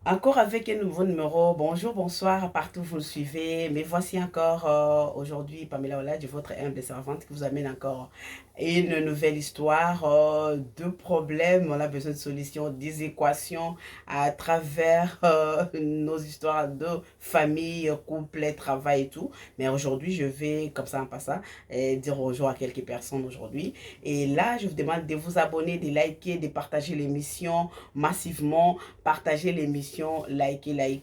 Encore avec un nouveau numéro. Bonjour, bonsoir, partout où vous le suivez. Mais voici encore aujourd'hui Pamela Olade, votre humble servante, qui vous amène encore une nouvelle histoire de problèmes. On a besoin de solutions, des équations à travers nos histoires de famille, couple, travail et tout. Mais aujourd'hui, je vais, comme ça en passant, dire bonjour à quelques personnes aujourd'hui. Et là, je vous demande de vous abonner, de liker, de partager l'émission massivement. Partagez l'émission, likez,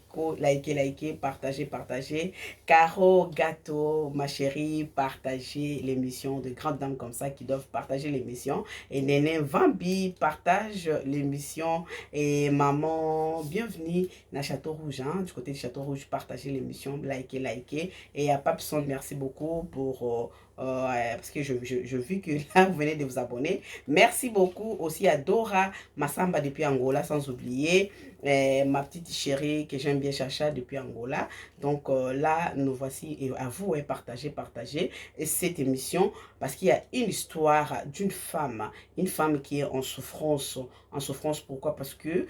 partagez. Caro Gâteau, ma chérie, partagez l'émission de grandes dames comme ça qui doivent partager l'émission. Et Néné Vambi partage l'émission. Et maman, bienvenue dans Château Rouge, hein, du côté de Château Rouge, partagez l'émission, likez. Et à Papson, merci beaucoup pour... parce que je vis que là, vous venez de vous abonner. Merci beaucoup aussi à Dora Massamba depuis Angola, sans oublier ma petite chérie que j'aime bien, Chacha, depuis Angola. Donc là, nous voici, et à vous, partagez cette émission, parce qu'il y a une histoire d'une femme, une femme qui est en souffrance. En souffrance, pourquoi? Parce que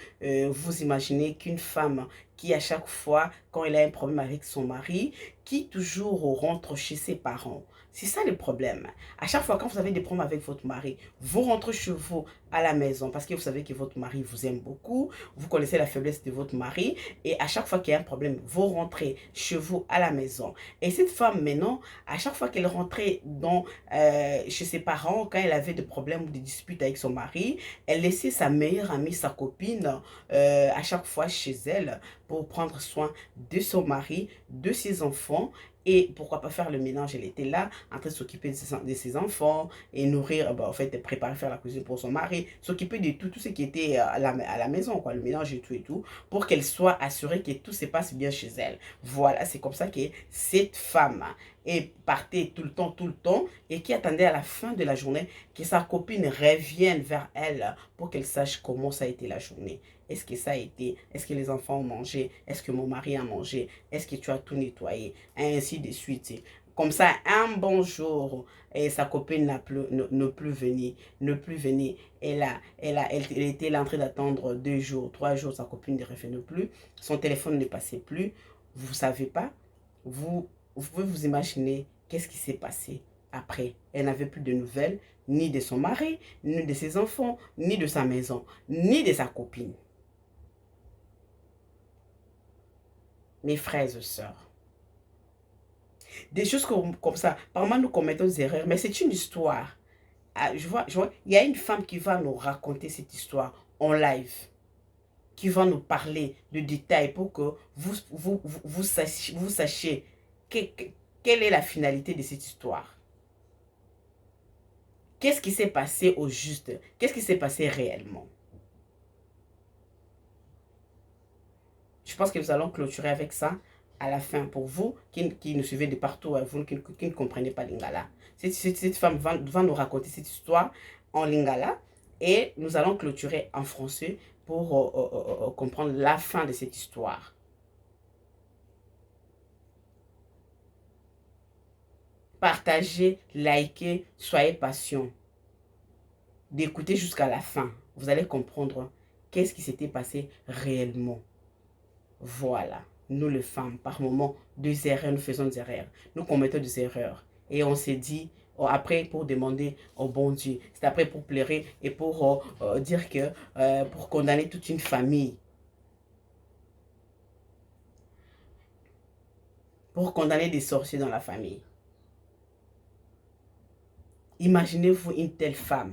vous imaginez qu'une femme qui, à chaque fois, quand elle a un problème avec son mari, qui toujours rentre chez ses parents. C'est ça le problème. À chaque fois, quand vous avez des problèmes avec votre mari, vous rentrez chez vous à la maison parce que vous savez que votre mari vous aime beaucoup, vous connaissez la faiblesse de votre mari et à chaque fois qu'il y a un problème, vous rentrez chez vous à la maison. Et cette femme maintenant, à chaque fois qu'elle rentrait chez ses parents, quand elle avait des problèmes ou des disputes avec son mari, elle laissait sa meilleure amie, sa copine, à chaque fois chez elle pour prendre soin de son mari, de ses enfants. Et pourquoi pas faire le ménage? Elle était là en train de s'occuper de ses enfants et nourrir, en fait, préparer, faire la cuisine pour son mari, s'occuper de tout ce qui était à la maison, quoi, le ménage et tout, pour qu'elle soit assurée que tout se passe bien chez elle. Voilà, c'est comme ça que cette femme est partie tout le temps, et qui attendait à la fin de la journée que sa copine revienne vers elle pour qu'elle sache comment ça a été la journée. Est-ce que ça a été? Est-ce que les enfants ont mangé? Est-ce que mon mari a mangé? Est-ce que tu as tout nettoyé? Ainsi de suite. Comme ça, un bon jour, et sa copine ne plus venir, ne plus venir. Elle était là en train d'attendre 2 jours, 3 jours, sa copine ne revenait plus. Son téléphone ne passait plus. Vous ne savez pas? Vous pouvez vous imaginer qu'est-ce qui s'est passé après. Elle n'avait plus de nouvelles, ni de son mari, ni de ses enfants, ni de sa maison, ni de sa copine. Mes frères et sœurs, des choses comme ça. Parfois, nous commettons des erreurs, mais c'est une histoire. Ah, il y a une femme qui va nous raconter cette histoire en live, qui va nous parler de détails pour que vous sachiez quelle est la finalité de cette histoire. Qu'est-ce qui s'est passé au juste? Qu'est-ce qui s'est passé réellement? Je pense que nous allons clôturer avec ça à la fin. Pour vous qui nous suivez de partout, vous qui ne comprenez pas Lingala. Cette femme va nous raconter cette histoire en Lingala et nous allons clôturer en français pour comprendre la fin de cette histoire. Partagez, likez, soyez patient. D'écouter jusqu'à la fin. Vous allez comprendre qu'est-ce qui s'était passé réellement. Voilà, nous les femmes, par moments, des erreurs, nous faisons des erreurs. Nous commettons des erreurs. Et on s'est dit, après, pour demander au bon Dieu, c'est après pour pleurer et pour dire que, pour condamner toute une famille. Pour condamner des sorciers dans la famille. Imaginez-vous une telle femme.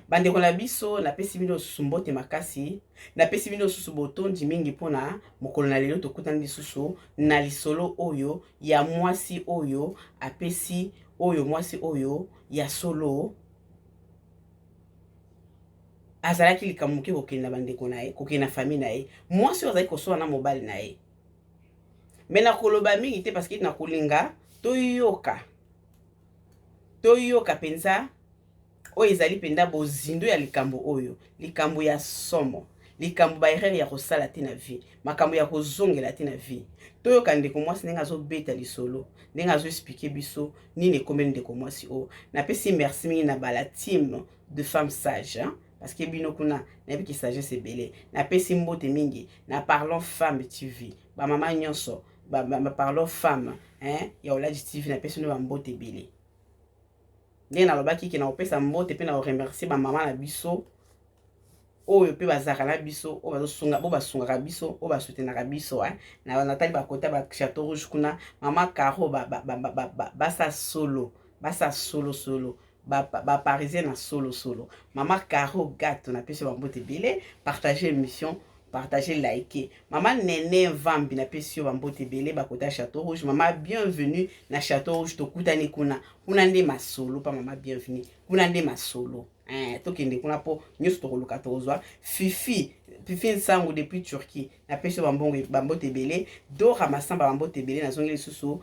Bandeko na biso napesi bino sumbote makasi, napesi bino susu botondi mingi mpona mokolo na lelo tokutani lisusu na lisolo oyo ya mwasi oyo apesi oyo mwasi oyo ya solo azalaki likambo moke kokende na bandeko na ye, kokende na famille na ye. Mwasi oyo azalaki kosola na mobali na ye. Me nakoloba mingi te parce que nakolinga toyoka penza oyo ezali penda bozindo ya likambo oyo, likambo ya somo, likambo ba erreur ya kosala te na vie, makambo ya kozongela te na vie. Toyoka ndeko mwasi ndenge azobeta lisolo, ndenge azoexplike biso nini ekomeli ndeko mwasi oyo. Napesi merci mingi na bala team de femmes sages, hein? parce que bino kuna na bi ki sagesse ebele na pesi mbote mingi na parlons femme TV ba mama nyonso ba parlons femme ya Olaji TV na pesi no ba mbote ebele ndenge nalobaki ke na kopesa mbote mpe na koremercie ba mama na biso oyo pe bazaka na biso o bazosunga bo basungaka biso o basoutenaka biso na natali bakota ba Château Rouge kuna mama Caro basa solo ba parisien na solo mama Caro gato na pesi ba mbote ebele partager émission partager liker mama Nene Vambi na pesi ba mbote ebele bakota Château Rouge mama bienvenue na Château Rouge tokutani kuna nde masolo pa mama bienvenue kuna nde masolo tokende kuna po nyuso tokoluka tozwa Fifi Nsango depuis Turquie na pesi bambote ebele Dora Masamba bambote ebele nazongi lisusu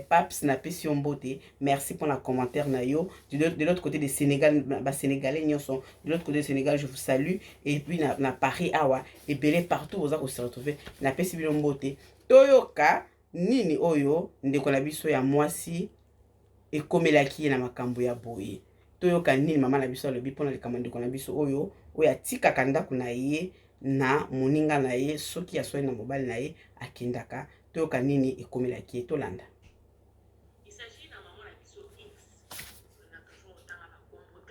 Paps na pesi mbote merci pour la commentaire na yo de l'autre côté du Sénégal ba sénégalais nyonso de l'autre côté du Sénégal je vous salue et puis na Paris awa ebele partout oza ko se retrouver na pesi bino mbote toyoka nini oyo ndeko na biso ya mwasi ekomelaki na makambo ya boye toyoka nini mama na biso alobi mpona likambo ndeko na biso oyo atikaka ndako na ye na moninga na ye soki aswani na mobali na ye akendaka toyoka nini ekomelaki ye tolanda.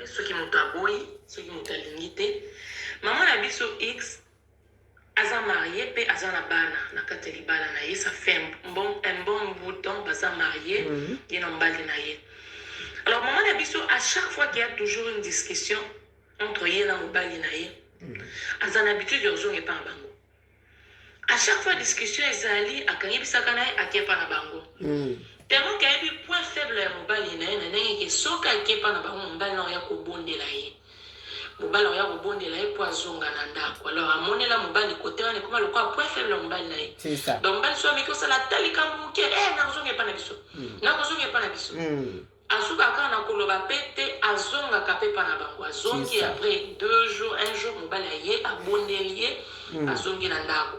Soki moto aboyi soki moto alingi te mama na biso X aza marié pe aza na bana na kati ya libala na ye ça fait un bon bout de temps baza marié ye na mobali na ye. Alors maman na biso à chaque fois qu'il y a toujours une discussion entre ye na mobali na ye aza na habitude ya ozonga epa na bango à chaque fois discussion ezali akangi bisaka na ye akepa na bango tellement kayebi point faible ya mobali na ye na ndenge ke soki akepa na bango mobali na oya kobondela ye mobali oya kobondela ye po azonga na ndako alors amonela mobali kote wana ekoma lokola point faible ya mobali na ye donc mobali so ameki osala talika moke nakozonga epa na biso nakozonga epa na biso azokaka na koloba pe te azongaka pe pa na bango azongi après 2 jours 1 jour mobali aye abondeli ye azongi na ndako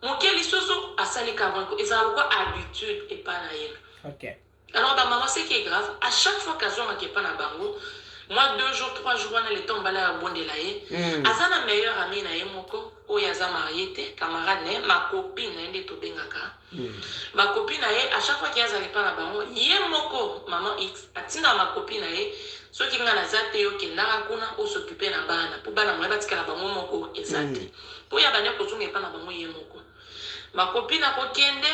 moke lisusu asalika bango ezala lokwa habitude epa na ye. Alors maman ce qui est grave à chaque fois qu'azongaka epa na bango moi 2 jours 3 jours wana le temps mbala ya bondela ye aza na meilleur ami na ye moko oyo aza marié te camarade na ye ma copine na ye nde tobengaka ma copine na ye à chaque fois ki azala epa na bango ye moko maman X atinda ma copine na ye soki nga naza te yo kendaka kuna osoccupe na bana mpo bana moye batikala bango moko eza te mpo ya bande kozonga epa na bango ye moko ma copine akokende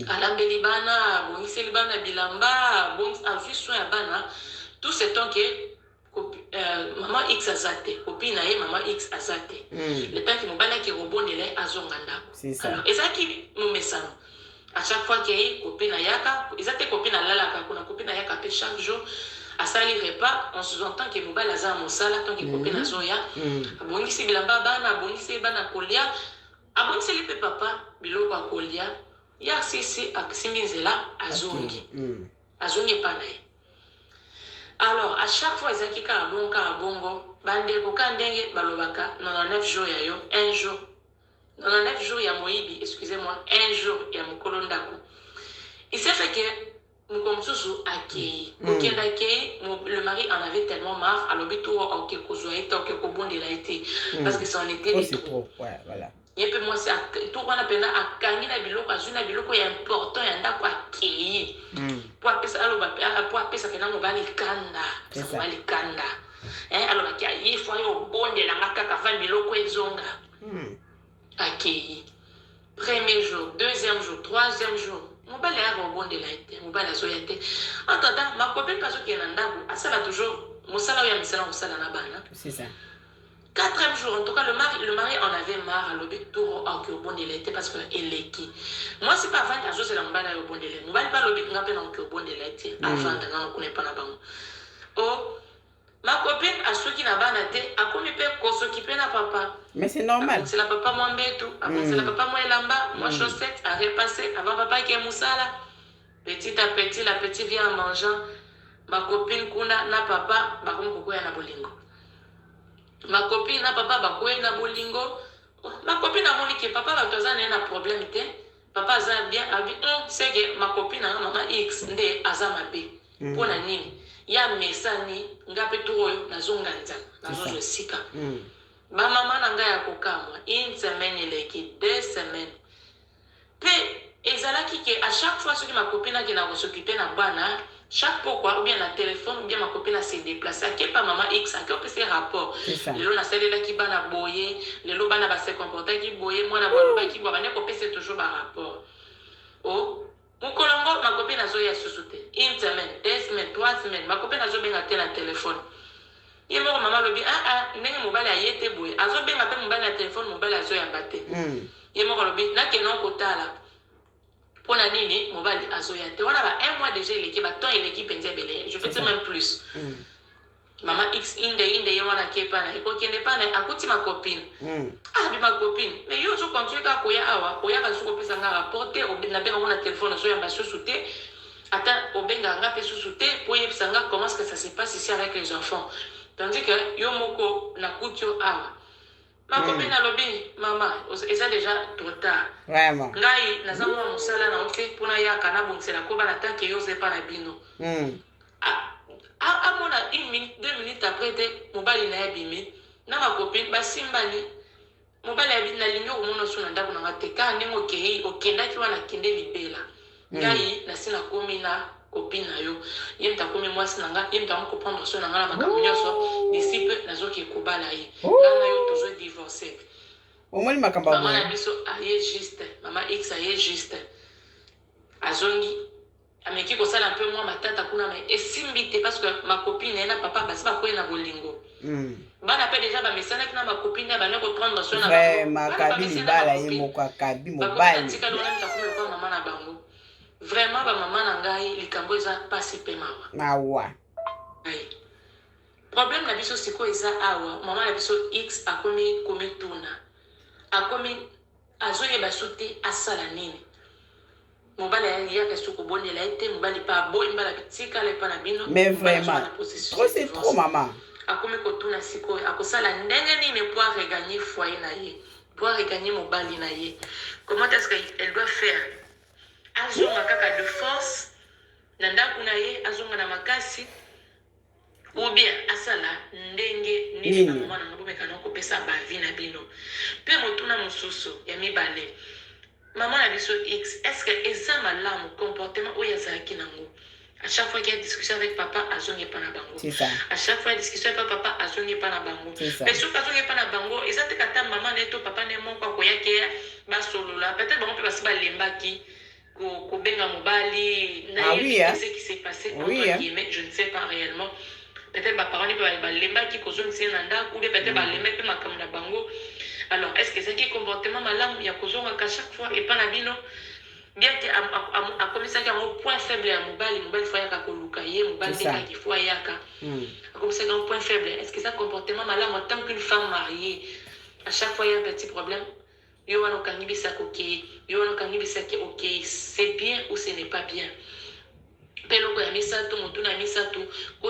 alambeli bana abongiseli bana bilamba azwi soin ya bana tout ce temps que maman X azate copine na ye maman X azate le temps que mobali ki robondela azonga ndako alors ezaki momesano à chaque fois que copine ayaka ezate copine alalaka kuna copine ayaka pe chaque jour asali repas on sous-entend que mobali aza mosala tant que copine azoya abongisi bilamba bana abongisi bana kolia abongiseli pe papa biloko akolia ya sisi akisimbi nzela azongi epa na ye. Alors, à chaque fois, ils ont dit qu'à bongo, bandeko kandenge balobaka 99 jours ya yo, 1 jour. 99 jours ya moibi, excusez-moi, 1 jour ya mukolondako. Il s'est fait que mukomsusu akei. Kokenda akei, le mari en avait tellement marre, alors bitou ok kozoaite, ok kobondela été parce que ça en était de trop. Ouais, voilà. Et puis moi c'est tout on appelle akangi na biloko azuna biloko ya important ya ndako akei. Pour apesa aloba pour apesa pena mobali kanda mobali kanda aloba ki aye fo yo bondela ngaka kava biloko ezonga akei premier jour deuxième jour troisième jour mobali ya bondela ete mobali azoya te en tant que ma copine paso ki na ndako asala toujours mosala ya misala mosala na bana c'est ça. 4e jour, en tout cas, le mari en avait marre à l'obétour au bon délai parce qu'elle est qui. Moi, c'est pas 20 jours, c'est la mbala au bon délai. Moi, pas l'obétour au bon délai avant de ne connaître pas la banque. Oh, ma copine a ceux qui n'a pas naté, a commis pour s'occuper de papa. Mais c'est normal. C'est la papa moi mbétou, avant c'est la papa moi lamba, moi chaussette, a repassé, avant papa qui est moussala. Petit à petit, la petite vient en mangeant. Ma copine kuna na papa, bah comme beaucoup y a na bolingo. Ma copine na papa bakoye na bolingo ma copine a moni que papa va toza na problème te papa aza bien abi c'est que ma copine na maman X nde aza mabe pona nini ya mesani nga pe to oyo nazonga nzala nazo je sika ba mama na nga ya kokamwa une semaine eleki 2 semaines pe ezalaki ke à chaque fois soki ma copine akenda s'occuper na bana chaque pourquoi ou bien na téléphone ou bien ma copine se déplacer ake pa mama x ake opesa rapport lelo nasalelaki bana boye lelo bana base comportaki boye mwana balobaki boye bane kopesa toujours ba rapport oh mukolongo ma copine azoya susu te une semaine 2 semaines 3 semaines ma copine azobenga te na téléphone ye moko mama lobi ndenge mobali aye te boye azobenga mpe mobali na téléphone mobali azoyamba te ye moko lobi nakenda kotala mpona nini mobali azoya te wana ba 1 mois déjà eleki baton eleki mpenza ebele je peux dire même plus mama x inde ye wana ke pana ekokende pana akuti ma copine bi ma copine mais yo ozocontinue kaka koya awa oyaka soki opesa nga rapport te nabenga ngo na téléphone ozoyamba susu te ata obenga nga mpe susu te po oyebisa nga comment que ça se passe ici avec les enfants tandis que yo moko nakuti yo awa ma copine alobi mama eza déjà trop tard vraiment ngai naza mwa mosala na ote mpona yaka nabongisela ko bana tanke yo ozepa na bino amona 1 minute 2 minutes après te mobali na ye bimi na ma copine basimbani mobali ya bino nalingi okomona so na ndako na nga te kaka ndenge okendaki wana kende libela ngai nasi nakomi na copine na yo ye mta komi mwasi na nga ye mta comprendre so na nga na makambo nyonso d'ici peu nazoki ekobala ye nga na yo tozo divorce omoni makambo mama na biso aye juste mama x aye juste azongi ameki kosala mpe mwa matata kuna me esimbi te parce que ma copine na papa basi bakoye na bolingo bana mpe déjà bamesanaki na bacopine bane koprendre so na makabi libala ye moko akabi mobali batika lona mitakomela mama na bango vraiment bamama na ngai likambo eza pasi mpe mawa problème na biso sikoyo eza awa mama na biso x akomi komituna akomi azoyeba so te asala nini mobali ayaka so kobondela ye te mobali mpe aboyi mbala bitikala epa na bino mais vraiment trop c'est trop mama akomi kotuna sikoyo akosala ndenge nini po aregagner foyer na ye po aregagner mobali na ye comment est-ce qu'elle doit faire azonga kaka de force na ndako na ye azonga na makasi ou bien asala ndenge nini na mama na ngomeka na kopesa bavi na bino mpe motuna mosusu ya mibale mama na biso x est-ce que eza malamu comportement oyo azalaki nango à chaque fois qu'il y a discussion avec papa azongi epa na bango à chaque fois discussion avec papa azongi epa na bango mais soki azongi epa na bango eza te kata mama na ye to papa na ye moko akoyaki basolola peut-être bango mpe basi balembaki kobenga mobali na ye ce qui s'est passé entre guillemets je ne sais pas réellement peut-être baparents mpe balembaki kozongisa ye na ndako ou bien peut-être balemba mpe makambo na bango alors est-ce que ezalaki comportement malamu ya kozongaka chaque fois epa na bino bien que akomisaki yango point faible ya mobali fo ayaka koluka ye mobali tekaki fo ayaka akomisaki yango point faible est-ce que ça comportement malamu en tant qu'une femme mariée à chaque fois il y a un petit problème yo wana okangi bisaki ok yo wana okangi bisaki ok c'est bien ou ce n'est pas bien peloko ya misato motuna ya misato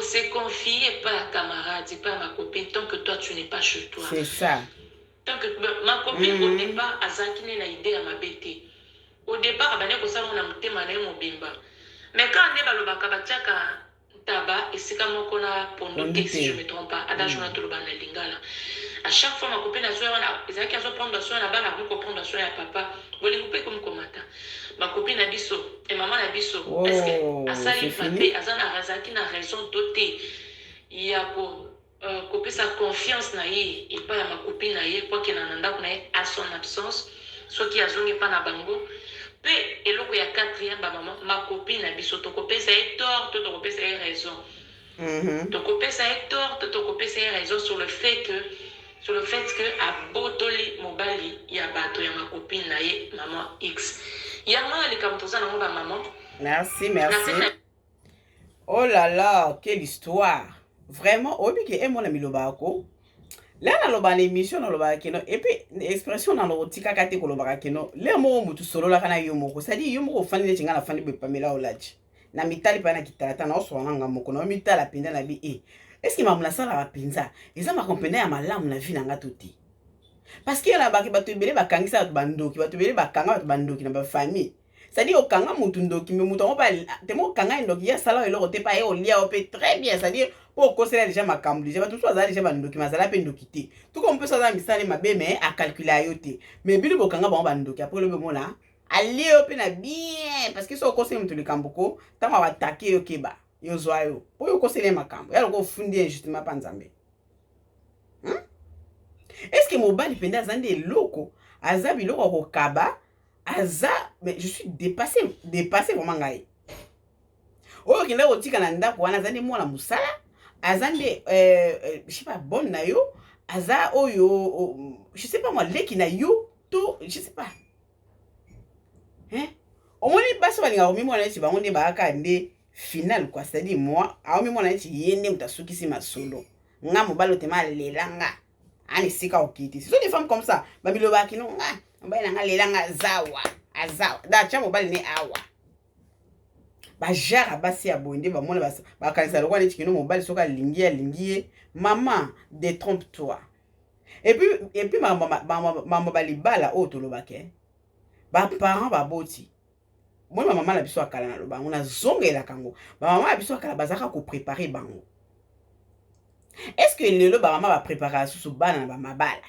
se confier pas à camarade pas à ma copine tant que toi tu n'es pas chez toi c'est ça tant que ma copine au départ azaki na idée ya mabete au départ bane kosala na motema na ye mobimba mais quand ne balobaka batiaka taba esika moko na pondo te si je me trompe pas adage na toloba na lingala à chaque fois ma copine azoya wana ezalaki azoprendre soin na bana akoprendre soin ya papa bolingo mpe komikomata ma copine na biso et maman na biso est-ce que asali pape azalaki na raison to te ya kopesa confiance na ye epai ya ma copine na ye po akenda na ndako na ye à son absence soki azongi epa na bango mpe eloko ya 4e bamama ma copine na biso tokopesa ye tort to tokopesa ye raison tokopesa ye tort to tokopesa ye raison sur le fait que abotoli mobali ya bato ya ma copine na ye maman x yango na likambo toza nango bamama merci oh là là quelle histoire vraiment oyebi ke emona milobako le naloba na émission nalobaka keno epuis expression nalotikaka te kolobaka keno le moko motu sololaka na yo moko c'est-à-dire yo moko ofandi neti nga na fandi boye Pamela Olaji na mitali mpa na kitala ta naosola nanga moko na mitala mpenza na bi est-ce mamu nasalaka mpenza eza makompena ya malamu na vi na nga to te parce que yalabaki bato ebele bakangisa bato bandoki bato ebele bakanga bato bandoki na bafamille c'est-à-dire okanga mutu ndoki mais mutu ba temo okanga ndoki ya sala eloko te pa ye olia ope très bien, c'est-à-dire pour okosela déjà makambo déjà bato so azala déjà bandoki mazala pe ndoki te tout comme peut ça dans misale mabe mais a calculer yo te mais bino bokanga bango bandoki après le mona ali ope na bien parce que so okosela mutu likambo ko tama batake yo keba yo zwa yo po yo okosela makambo ya loko fundi injustement pa nzambe. Est-ce que mobali penda azande eloko aza biloko kokaba aza mais je suis dépassé vraiment ngai oyo kenda kotika na ndako wana azande mwana musala azande je sais pas bonne na yo aza oyo je sais pas moi leki na yo to je sais pas hein omoni basi balinga komi mwana neti bango nde baaka nde final quoi, c'est-à-dire moi aomi mwana neti ye nde mutu asukisi masolo nga mobali otema alelanga ani sika okiti ce sont des femmes comme ça babilobaki no nga mobali nanga lelanga zawa azawa dacha mobali ne awa bajara basi ya bonde bamona bakanisa lokwa neti kino mobali soka alingi ye maman détrompe-toi et puis maman balibala oyo tolobake baparent baboti moi maman la biso akala na loba on a zongela kango maman la biso akala bazaka ko préparer bango. Est-ce que lelo ba maman va préparer susu bana na ba mabala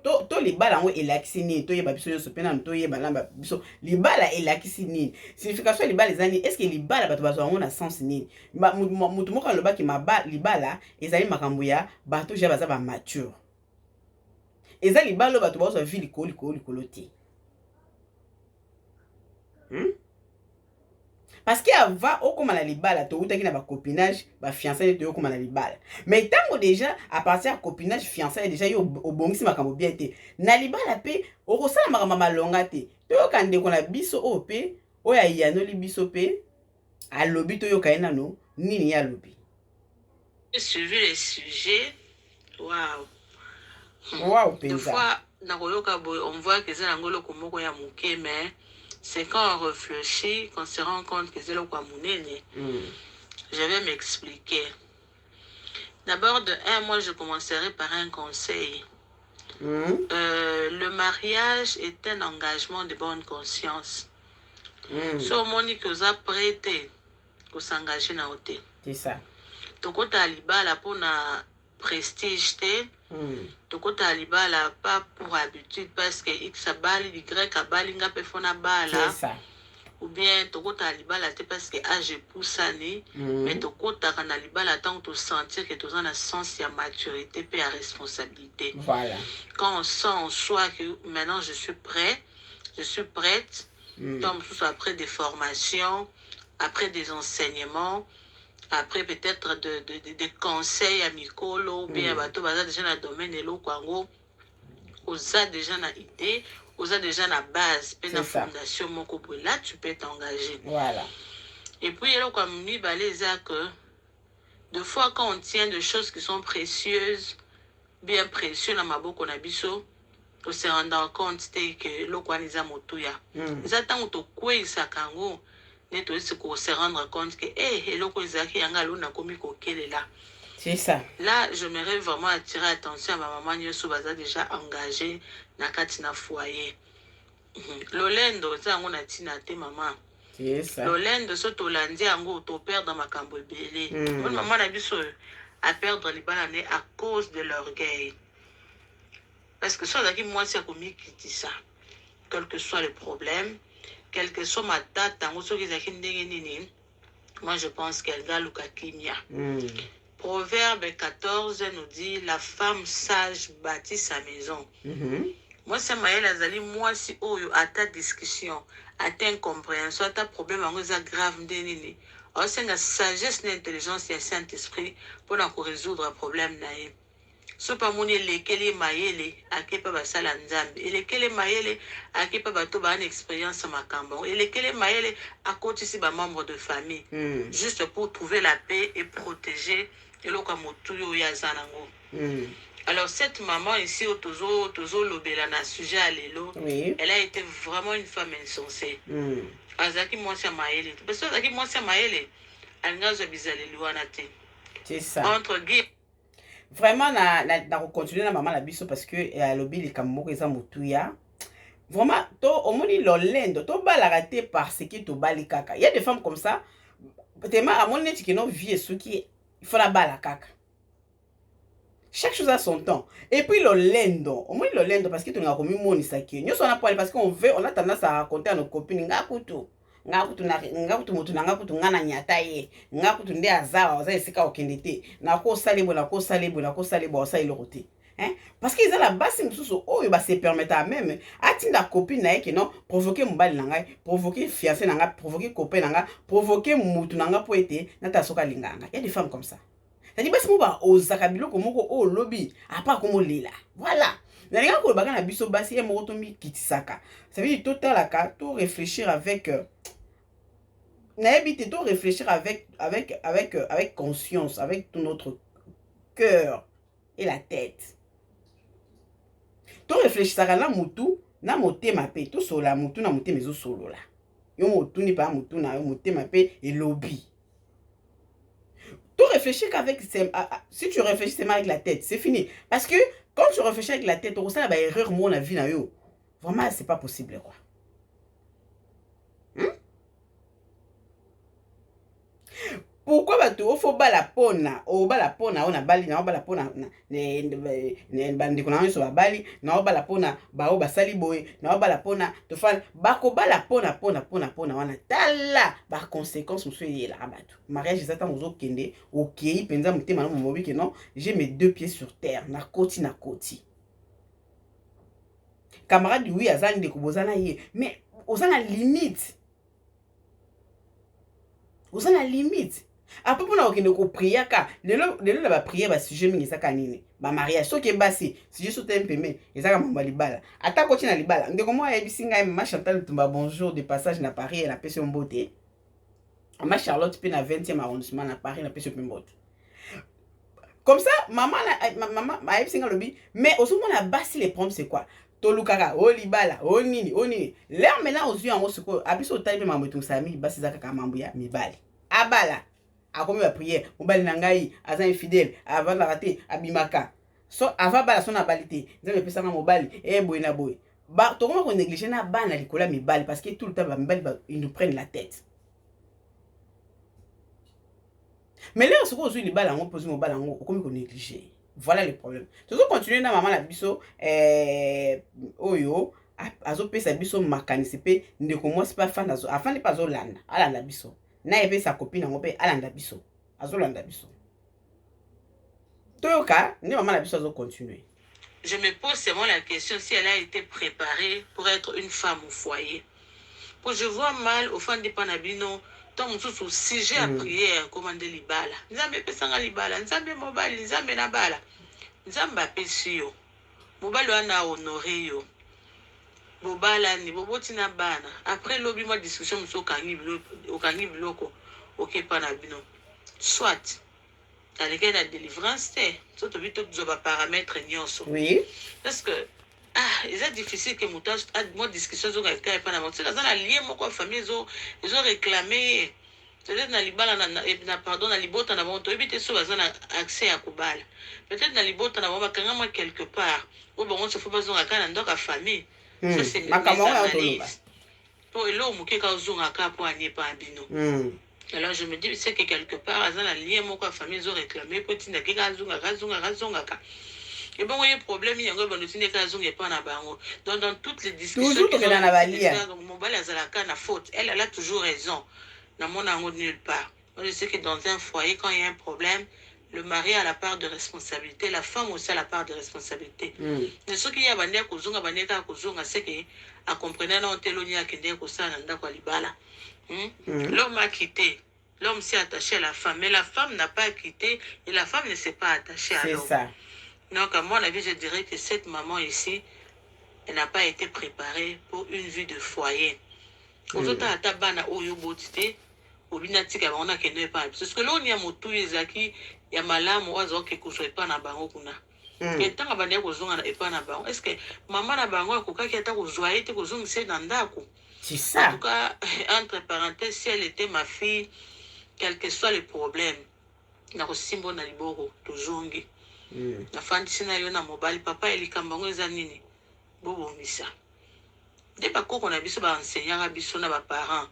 to libala ngo elakisi nini to yeba biso nyonso pena to yeba lamba biso libala elakisi nini signification libala ezani est-ce que libala bato bazwa ngo na sens nini mutu moko aloba ki libala ezali makambo ya bato ja baza ba mature ezali libala bato bazwa vie likolo te. Parce qu'avant okoma na libala to utaki na ba copinage ba fiançailles to okoma na libala mais tango déjà à partir de copinage fiançailles déjà yo obongisi makambo bien te na libala pe okosala makambo malonga te to yokande ko na biso o pe o ya yanoli biso pe alobi to yoka enano nini ya lobi. J'ai suivi les sujets. Waouh des fois on voit que c'est l'angolo komoko ya muke mais c'est quand on réfléchit qu'on se rend compte que c'est le Kwamunene. Je vais m'expliquer. D'abord, moi, je commencerai par un conseil. Le mariage est un engagement de bonne conscience. Si on dit que vous avez prêté, que vous s'engagez dans le c'est ça. Donc, vous avez pour na prestige. Donc, vous avez pas pour habitude parce que X a bali, Y a bali, nga pe fona bala. C'est ça. Ou bien tokota libala te parce que âge poussani mais tokota kana libala tant que tu sentir que tu as un sens de maturité et de responsabilité. Voilà. Quand on sent en soi que maintenant je suis prête, donc après des formations, après des enseignements, après peut-être des conseils amicaux ou bien bato baza déjà dans le domaine de l'eau kwango oza déjà na idée oza déjà na base pe na fondation moko boy là tu peux t'engager. Voilà. Et puis là comme ni baleza que deux fois quand on tient de choses qui sont précieuses bien précieuses na maboko na biso on se rend compte que l'okwaniza motuya za tango to kwesa kango neto se rendre compte que eloko ezaki yanga luna komi kokelela. C'est ça. Là, j'aimerais vraiment attirer attention à ma maman Nyoso baza déjà engagée na katina foyer. Lolendo za ngo na tina te maman. C'est ça. Lolendo so to landi ngo to perdre makambo ebele. Mon maman na biso à perdre les bananes à cause de l'orgueil. Parce que soit qui moi c'est comme qui ça. Quel que soit le problème, quelle que soit ma date, moi je pense qu'elle va l'ukakimia. Proverbe 14 nous dit la femme sage bâtit sa maison. Moi c'est Maël Azali, moi si à ta discussion, à ta incompréhension, à ta problème grave ndenini. Alors c'est la sagesse, l'intelligence et le Saint-Esprit pour résoudre un problème naïf. So pa moni lekele mayele akepa basala nzambe elekele mayele akepa bato ba une expérience makambo elekele mayele akotisi ba membres de famille juste pour trouver la paix et protéger eloko motuyo ya zanango. Alors cette maman ici au tozo lobela na sujet à lelo, elle a été vraiment une femme insensée. Azaki mwasi mayele parce que azaki mwasi mayele alngazo bizaleli wana te. C'est ça. Entre guillemets vraiment na continuer na maman la biso parce que lobby les kamoko eza motuya Vraiment, au moins, l'olendo, to balaka te parce que to bali kaka. Il y a des femmes comme ça. Tellement, à mon avis, qui n'ont vie ce qui il faut la bala kaka. Chaque chose a son temps. Et puis l'olendo, au moins l'olendo, parce que tu n'as commis mon isaki. Nous sommes à poil parce qu'on veut, on a tendance à raconter à nos copines, ngakutu. Ngakutu mutu na ngakutu ngana nyata ye. Ngakutu nde azawa, oza esika okendete. Na ko salebo, na ko salebo, na ko salebo, osa ilorote. Hein? Parce qu'ils ont la base, oh, bah, se permettre à même, la copine, non, provoquer mobile nanga, provoquer fiancé nanga, provoquer copain nanga, provoquer moutou nanga pour être, nata soka linganga. Il y a des femmes comme ça. C'est-à-dire, bah, si moi, aux akabilo, comme au lobby, à part comme lila. Voilà. Mais les gars, quand on a biso basi, et morotomi kitisaka. Ça veut dire, tout à la tout réfléchir avec, tout réfléchir avec conscience, avec tout notre cœur et la tête. To réfléchissaka na mutu na motema pe to sola mutu na motema ezo solo la yo mutu ni pa mutu na yo motema pe et lobby to réfléchir qu'avec si tu réfléchis seulement avec la tête c'est fini parce que quand tu réfléchis avec la tête on ressent la erreur mo na vie na yo vraiment c'est pas possible quoi. Pourquoi bato il faut bala pona o bala pona on a bali na bala pona ne bandi kuna so bali na bala pona ba o basali boy na bala pona to fa bako bala pona wana tala ba conséquences monsieur yela bato mariage zata mozo kende okei penza mutema na mobi que non j'ai mes deux pieds sur terre na koti camarade oui azani de kubozana ye mais ozana limite après pour na okende ko prier ka lelo ba prier ba sujet mingi saka nini ba mariage soki basi sujet so tempe me ezaka mamba libala ata ko tina libala ndeko mo ayebisinga ma Chantal Tumba bonjour de passage na Paris na pese mbote ma Charlotte pe na 20e arrondissement na Paris na pese mbote comme ça maman ayebisinga lobi mais au moment la basi les problèmes c'est quoi tolukaka o libala o nini l'air maintenant aux yeux en soko abiso taille mamoto sami basi zaka kamambu ya mibali abala akomi ba prière mobali na ngai aza infidèle avant la rater abimaka so avant bala son abalité nzambe pesa mobali boy na boy ba to comment on négliger na bana likola mibali parce que tout le temps ba mibali ils nous prennent la tête mais là ce qu'on joue libala on pose mobali on comme qu'on négliger voilà le problème toujours continuer na maman la biso oyo azo pesa biso makanisi pe ndeko moi c'est pas fan azo afin pas zo landa ala la biso na ebe sa copine ngope alanda biso azolanda biso toyoka ne maman la biso azo continuer. Je me pose seulement la question si elle a été préparée pour être une femme au foyer. Pour je vois mal au fan de Panabino tant sous sujet à prière commander libala nzambe pesanga libala nzambe mobali nzambe na bala nzambe apesi yo mobali wana honoré yo bobala ni boboti na bana après lobi moi discussion muso okangi biloko okepa na bino soit aleke na délivrance te so to bito zoba paramètres nyonso oui parce que c'est difficile que moutage moi discussion zo ka pa na moto ça na lien moko famille ils ont réclamé peut-être na libala na pardon na libota na moto ebite so bazana accès à kubala peut-être na libota na mama kanga moi quelque part ou bon on se faut bazonga kana ndoka famille. Ça, c'est mes analyses. Pour l'homme qui a un cas pour un bino. Alors, je me dis, c'est que quelque part, dans la lien, mon famille, ils ont réclamé, petit n'a qu'à zunga. Et bon, il y a un problème, il y a un problème, dans toutes les discussions, mon bal a faute. Elle a toujours raison. Dans mon amour, nulle part. Moi, je sais que dans un foyer, quand il y a un problème, le mari a la part de responsabilité, la femme aussi a la part de responsabilité. Mais ce qu'il y a bandia kuzunga c'est que à comprendre non telonia kende kosana ndako libala. L'homme a quitté, l'homme s'est attaché à la femme, mais la femme n'a pas quitté et la femme ne s'est pas attachée à l'homme. C'est ça. Donc à mon avis, je dirais que cette maman ici, elle n'a pas été préparée pour une vie de foyer. Aujourd'hui, à tabana oyo botite, obinatika bana kende pas. Parce que là on y a motu ezaki ya malamu wazo ke kusho epa na bango kuna. Ketanga bande kozonga na epa na bango. Est-ce que maman na bango akokaki ata kozwa ete kozongisa na ndako? C'est ça. En tout cas, entre parenthèses, si elle était ma fille, quel que soit le problème, na kosimbo na liboko tozongi. Na fandi sina yo na mobali papa elikambango eza nini? Bobo misa. nde bakoko na biso baenseignaka biso na baparent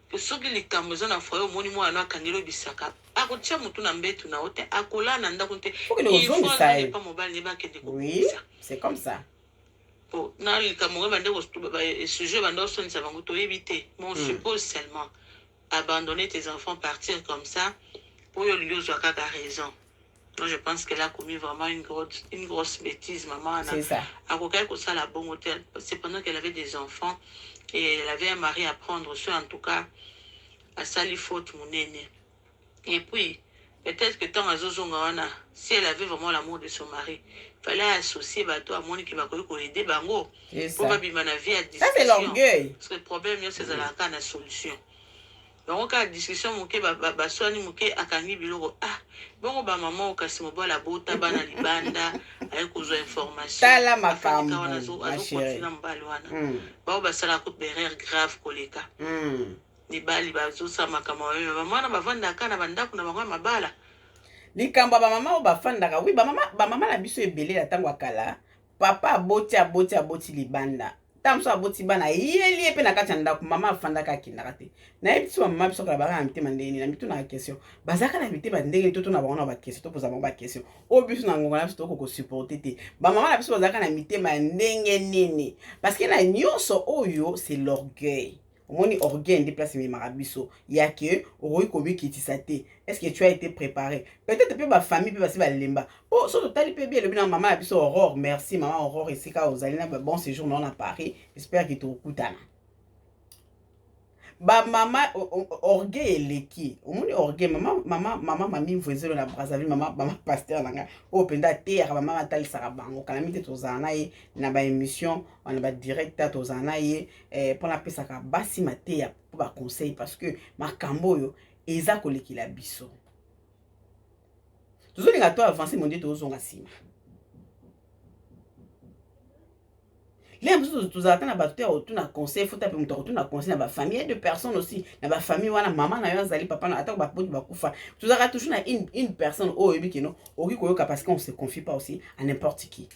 ke soki likambo eza na foye omoni mwana akangeli obisaka akotia motu na mbetu na yo te akolala na ndako te il faut azongi epa mobali nde bakende kobongisa. C'est comme ça. Po na likambo ngo bande sujet bande osonisa bango toyebi te. Mon suppose seulement abandonner tes enfants, partir comme ça pour yo liozwa kaka raison. Donc je pense qu'elle a commis vraiment une grosse bêtise, maman. C'est ça. C'est pendant qu'elle avait des enfants et elle avait un mari à prendre soin, en tout cas, à sali faute, mon aîné. Et puis, peut-être que tant si elle avait vraiment l'amour de son mari, il fallait associer bateau à mon qui va aider Bango. Pour ma vie à discussion. Ça, c'est l'orgueil. Parce que le problème, c'est la solution. Donc, la discussion, baswani muke akangi biloko bongo ba maman okasi mobola bota bana libanda avec kuzo information tala makambo ma chérie ba basala ko erreur grave koleka ni bali bazo sa makambo maman na bavanda kana bandako na bango mabala likambo ba maman o bafandaka oui ba maman na biso ebele la tango akala papa aboti libanda tamso aboti bana yeli epe na kati ya ndako mama afandaka akendaka te nayebi biso mama biso kala baka na mitema ndenge na mitu na question bazaka na mitema ndenge to na bango na bakestion to poza bango bakestion oyo biso na ngongo na biso toko kosuporte te bamama na biso bazaka na mitema ndenge nini parce que na nyonso oyo c'est l'orgueil. Omoni orgueil nde place memaka biso ya ke okoki kobikitisa te. Est-ce que tu as été préparé? Peut-être pe ba famille pe basi balemba. Oh so totali pe bien le bina maman na biso Aurore. Merci maman Aurore esika ozali na bon séjour na Paris. J'espère que tu okutana. Ba mama orgueil eleki. Omoni orgueil mama mami voisine na Brazzaville mama pasteur nanga. O penda te ya mama matali saka bango. Kana mite tozana ye na ba émission on ba directeur tozana ye pour la pesa ka basi mate ya pour ba conseil parce que makambo yo eza koleki la biso. Tozolinga to avancer mon Dieu tozonga sima. Les gens tous attendent à battre autour d'un conseil, faut taper autour d'un conseil dans la famille de personnes aussi, dans la famille voilà maman na yozali papa na attend ba podi ba kufa. Tous aura toujours une personne oh ebi kino, oki koyoka parce qu'on se confie pas aussi à n'importe qui.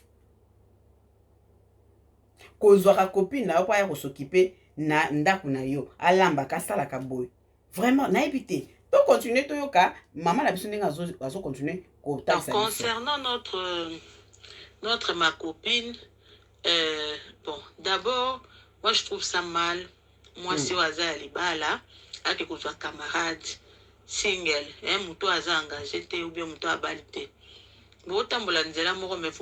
Kozwaka copine na kwa ya ko s'occuper na ndako na yo, alamba kasala ka boy. Vraiment na ebité. Donc continuer to yoka, maman la biso ndenga azo continuer ko talisa. Concernant notre ma copine bon, d'abord, moi je trouve ça mal. Moi, si Waza Alibala, a quelque chose camarade, single, un mouton Waza engagé, ou bien mouton à balité. Vous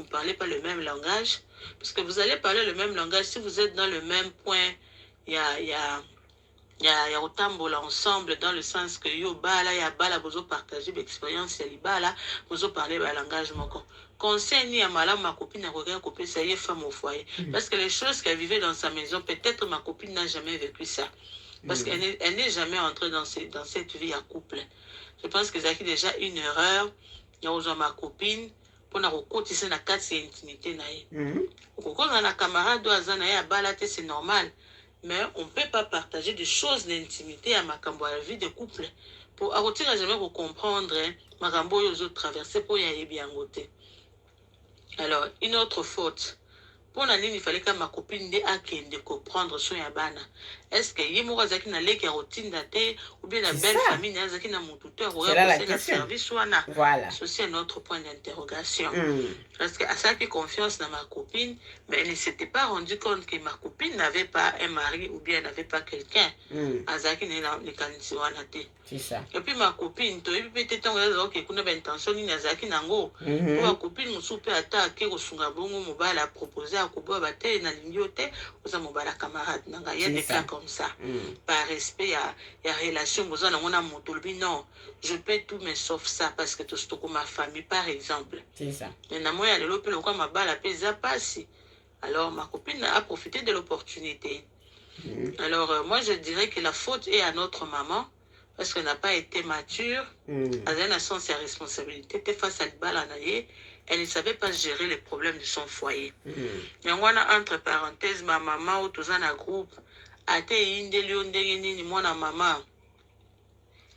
parlez pas le même langage, parce que vous allez parler le même langage si vous êtes dans le même point. Il y a autant ensemble dans le sens que yo bala ya bala vous partager l'expérience ya libala vous parler le langage moko. Conseil ni à ma copine a regardé copine ça y est femme au foyer parce que les choses qu'elle vivait dans sa maison peut-être ma copine n'a jamais vécu ça parce qu'elle n'est jamais entrée dans cette vie à couple. Je pense que c'est déjà une erreur il y a aux ma copine pour na recotiser na quatre intimité na ye. Quand on a camarade doazana ya bala c'est normal. Mais on ne peut pas partager des choses d'intimité à Makambo à la vie de couple. Pour arrêter jamais pour comprendre Makambo et aux autres traversées pour y aller bien côté. Alors, une autre faute. Pour la ligne, il fallait que ma copine de comprendre son yabana. Est-ce que Yimura Zaki n'a les carotines daté ou bien la belle famille n'a Zaki n'a mon tuteur ou un service ou un voilà. C'est un autre point d'interrogation. Parce qu'à ça qui confiance dans ma copine, mais elle ne s'était pas rendu compte que ma copine n'avait pas un mari ou bien n'avait pas quelqu'un. Azaki c'est ça. Et puis ma copine, tu peut-être qu'on a intention ni Nazaki nango. Ma copine me soupe attaquer au Sungabongo mobile a proposé à Kubo Bate na Lingyote aux amobala camarades. Il y a des cas comme ça. Par respect, il y a relation, vous en avez un motolbi. Non, je peux tout, mais sauf ça, parce que tout ce que ma famille, par exemple. C'est ça. Mais moi, il y a l'opé, le quoi ma balle a pesé passer. Alors, ma copine a profité de l'opportunité. Alors, moi, je dirais que la faute est à notre maman, parce qu'elle n'a pas été mature. Elle a ses responsabilités. Face à la elle ne savait pas gérer les problèmes de son foyer. Mais on a entre parenthèses, ma maman, ou tous un groupe, a été ni moi, maman,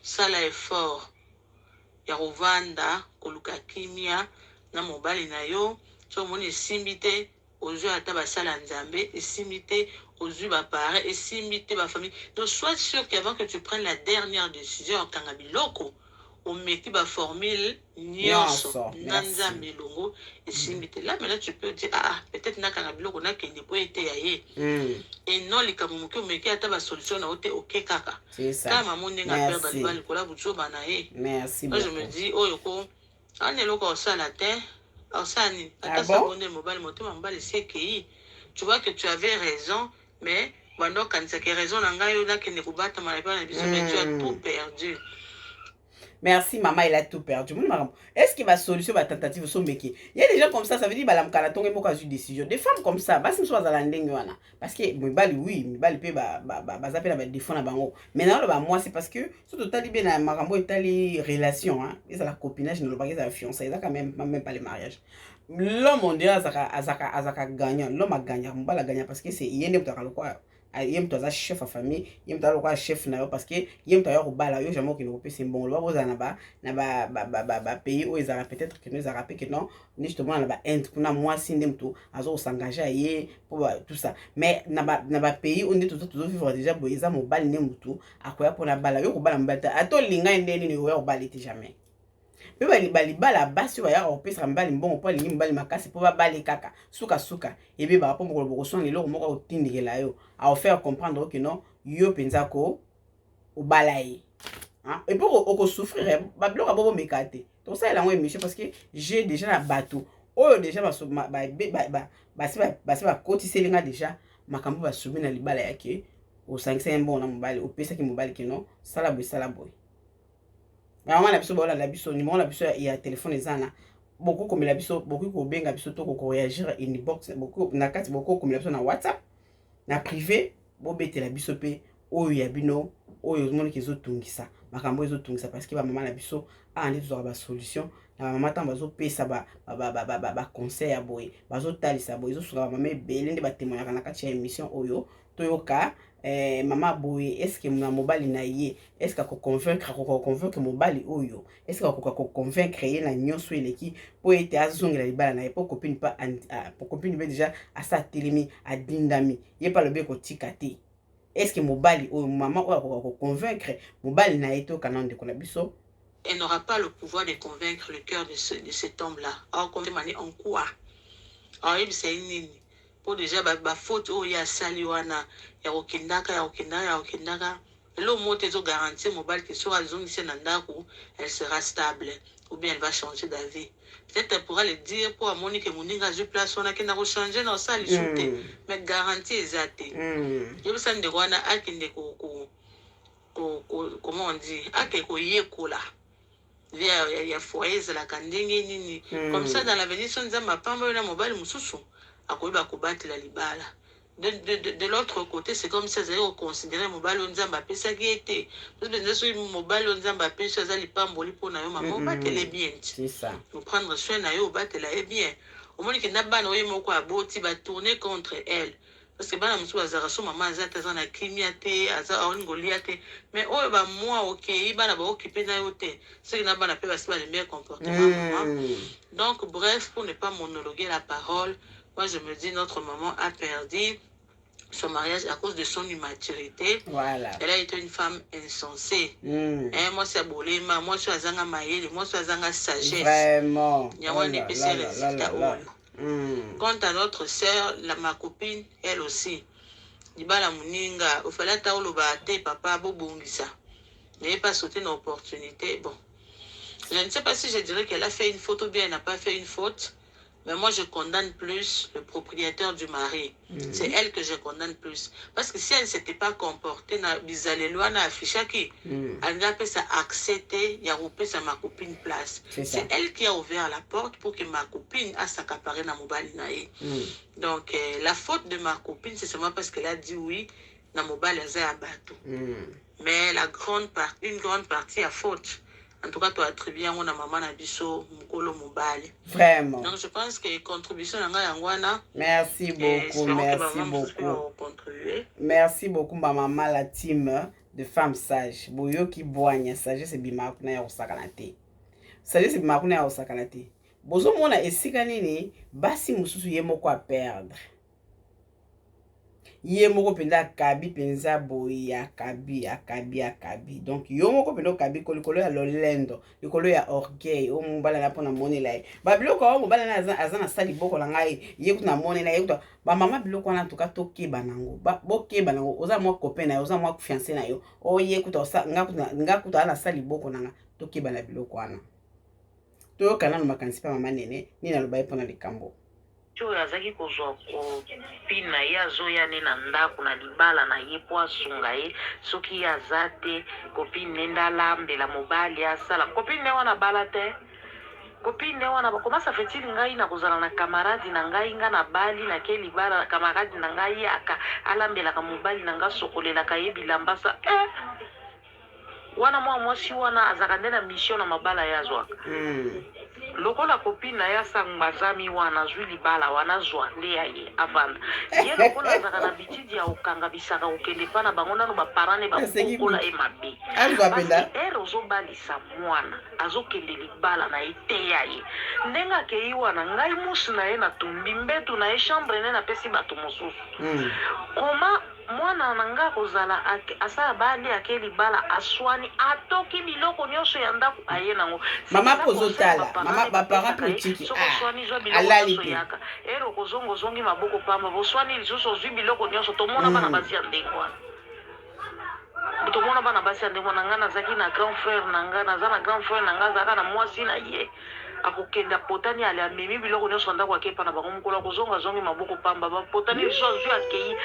ça là est fort. Ya rovanda, koluka kimia, na mobali na yo, so moni simbite, ozwi ata basala nzambe esimbi te, ozwi bapare esimbi te, bafamille. Donc sois sûr qu'avant que tu prennes la dernière décision okanga biloko omeki baformule nyonso na nzambe elongo esimbi te. Là maintenant tu peux dire peut-être nakanga biloko nakende po ete ya ye et non likambo moke omeki ata basolution na yo te oke kaka kaka mamo ndenge aperdre libala likola buzoba na ye. Moi je me dis oyo ko ana eloko osala te osala nini ata sabonde mobali motema mobali esi ekei. Tu vois que tu avais raison mais bando okanisaki raison na ngai oyo nakende kobatama na epai na biso mais tu as tout perdu. Merci, maman, il a tout perdu. Est-ce qu'il va solution la tentative son métier? Il y a des gens comme ça veut dire balam kala tonge moka une décision. Des femmes comme ça, basi mso bazala ndenge wana. Parce que mibali oui, mibali pe bazape na ba défendre na bango. Mais non ba moi c'est parce que surtout tali bien na makambo etali relation hein. Et ça la copinage ne le pas la fiancée, ça quand même pas le mariage. L'homme on dirait azaka gagnant, l'homme a gagné, mobali a gagné parce que c'est yende mutaka quoi. Yem toza chef à famille yem toza lokwa chef na yo parce que yem toza ko bala yo jamais que no pese bon lo boza na ba pays où ils ont peut-être que nous a rappelé que non ni justement na ba inde kuna moi si ndem to azo s'engager yé pour tout ça mais na ba pays où on tout vivre déjà boza mobali ne mutu akoya pour na bala yo ko bala mbata ato linga ndeni ni yo ko bala te jamais. Pe balibala basi wa ya opesa mbali mbongo po lingi mbali makasi po babali kaka suka ebe ba po mokolo boko songa eloko moko otindikela yo a faire comprendre que non yo penza ko obalaye hein et pour oko souffrir ba bloka bobo mekate donc ça la moi émission parce que j'ai déjà la bateau oh déjà ba kotise linga déjà makambo ba soubi na libala yake o 500 bon na mobali opesa ki mobali que non sala boy. Maman la biso bola la biso numéro la biso ya téléphone ezana beaucoup comme la biso beaucoup ko benga biso to ko réagir inbox beaucoup na kati beaucoup comme la biso na WhatsApp na privé bo bete la biso pe oyo ya bino oyo moni kezo tungisa makambo ezo tungisa parce que ba maman la biso a andi to ba solution na maman tant bazo pesa ba conseil ya boy bazo talisa boy ezo suka maman belende ba témoigner na kati ya émission oyo toyoka maman boy est-ce que na mobali na ye est-ce que convaincre mobali oyo est-ce que convaincre ye na nyonso eleki po ete azongela libala na ye po copine pas pour copine be déjà à sa telemi a dindami ye pas le be ko tikate est-ce que mobali oyo maman oyo convaincre mobali na ye to kanande ko na biso. Elle n'aura pas le pouvoir de convaincre le cœur de cet homme-là. Alors, comme demandé en quoi? Alors, il s'est nini. Pour déjà, ba faute, oh, il y a sali wana, ya okendaka. L'eau monte, ils ont garanti, mobile, que soit la zone ici, elle sera stable. Ou bien elle va changer d'avis. Peut-être elle pourra le dire pour amoni que mon ninga je place, on a qu'à changer dans ça, les mais garantie exacte. Je veux savoir de wana, akinde comment on dit, akeko yekola. Il y a foyer, la kandenge nini. Comme ça, dans l'avenir, si on dit ma femme, elle a mobile, moussou. À quoi il va combattre la libala. De l'autre côté, c'est comme si ils avaient considéré mobile, on dit Mbappé, ça qui était. Parce que si mobile, on dit Mbappé, ça n'a pas mboli pour naïo, maman, battre les bien. C'est ça. Nous prendre soin naïo, battre les bien. Au moins, qu'il n'a pas noyé mon quoi, il va tourner contre elle. Parce que bana musu azara so maman azata zana kimiate azara on goliate mais oh ba moi OK bana ba occuper na yote c'est que na bana pe ba le meilleur comportement maman. Donc bref pour ne pas monologuer la parole, moi je me dis notre maman a perdu son mariage à cause de son immaturité. Voilà. Elle a été une femme insensée. Moi c'est Bolema, moi je suis azanga maïli, moi je suis azanga sagesse. Vraiment. Il y a un épicerie résultat. Quant à notre sœur, ma copine, elle aussi. Dibala Muninga, il fallait que papa bobongisa. N'ayez pas sauté une opportunité. Bon. Je ne sais pas si je dirais qu'elle a fait une faute ou bien elle n'a pas fait une faute. Mais moi, je condamne plus le propriétaire du mari. C'est elle que je condamne plus. Parce que si elle ne s'était pas comportée, elle n'a pas accepté, il y a ma copine place. C'est elle qui a ouvert la porte pour que ma copine a s'accaparé dans mon balinaï. Donc, la faute de ma copine, c'est seulement parce qu'elle a dit oui, dans mon balinaï à bateau. Mais une grande partie a faute. En tout cas, tu attribues à mon maman Nabiso, Mukolo Mobali. Vraiment. Donc, je pense que contribution à Ngwana. Merci beaucoup, merci beaucoup. Merci beaucoup, ma maman, la team de femmes sages. Boyo qui boigne, sagesse c'est bimakuna ya osakanate. Sagesse c'est bimakuna ya osakanate. bozo mona esika nini basi mususu ye moko a perdre ye moko penda akabi penza boye akabi donc yo moko penda okabi likolo ya lolendo likolo ya orgueil o mobala na mpona monela ye babiloko oyo mobala na aza na sa liboko na ngai ye kuta na monela ye kuta bamama biloko wana tuka tokeba nango bokeba nango oza mwa copain na yo oza mwa fiancé na yo oye kuta nga kuta ana sa liboko na nga tokeba na biloko wana toyokana na makanisi mpe mama nene nini aloba ye mpona likambo oyo azalaki kozwa kopine na ye azoya ne na ndako na libala na ye mpo asunga ye soki ye aza te kopine ne nde alambela mobali asala kopine ne wana bala te kopine ne wana bakomasa fetili ngai na kozala na kamaradi na ngai nga na bali na ke libala na kamaradi na ngai alambelaka mobali na nga sokolelaka ye bilamba sa wana mwa mwasi wana azaka nde na mission na mabala ye azwaka lokola kopine na ye asangazami wana azwi libala wana azwa nde ya ye avanda ye lokola azaka na bitidi ya kokanga bisaka kokende mpa na bango nano baparent ne bakokola ye mabe pasi ere ozobalisa mwana azokende libala na ye te ya ye ndenge akei wana ngai musi na ye natumbi mbetu na ye chambre ne napesi bato mosusu koma mwana na nga kozala asala bali ake libala aswani atoki biloko nyonso ya ndako aye nango mama pozotala mama baparent politiki alali te ero kozongozongi maboko pamba boswani lisusu ozwi biloko nyonso tomona bana basi ya ndenge wana tomona bana basi ya ndenge wana nga nazalaki na grand frère na nga naza na grand frère na nga azalaka na mwasi na ye akokenda potani ale amemi biloko nyonso ndako akepa na bango mokolo akozongazongi maboko pamba bapotani liso azwi akei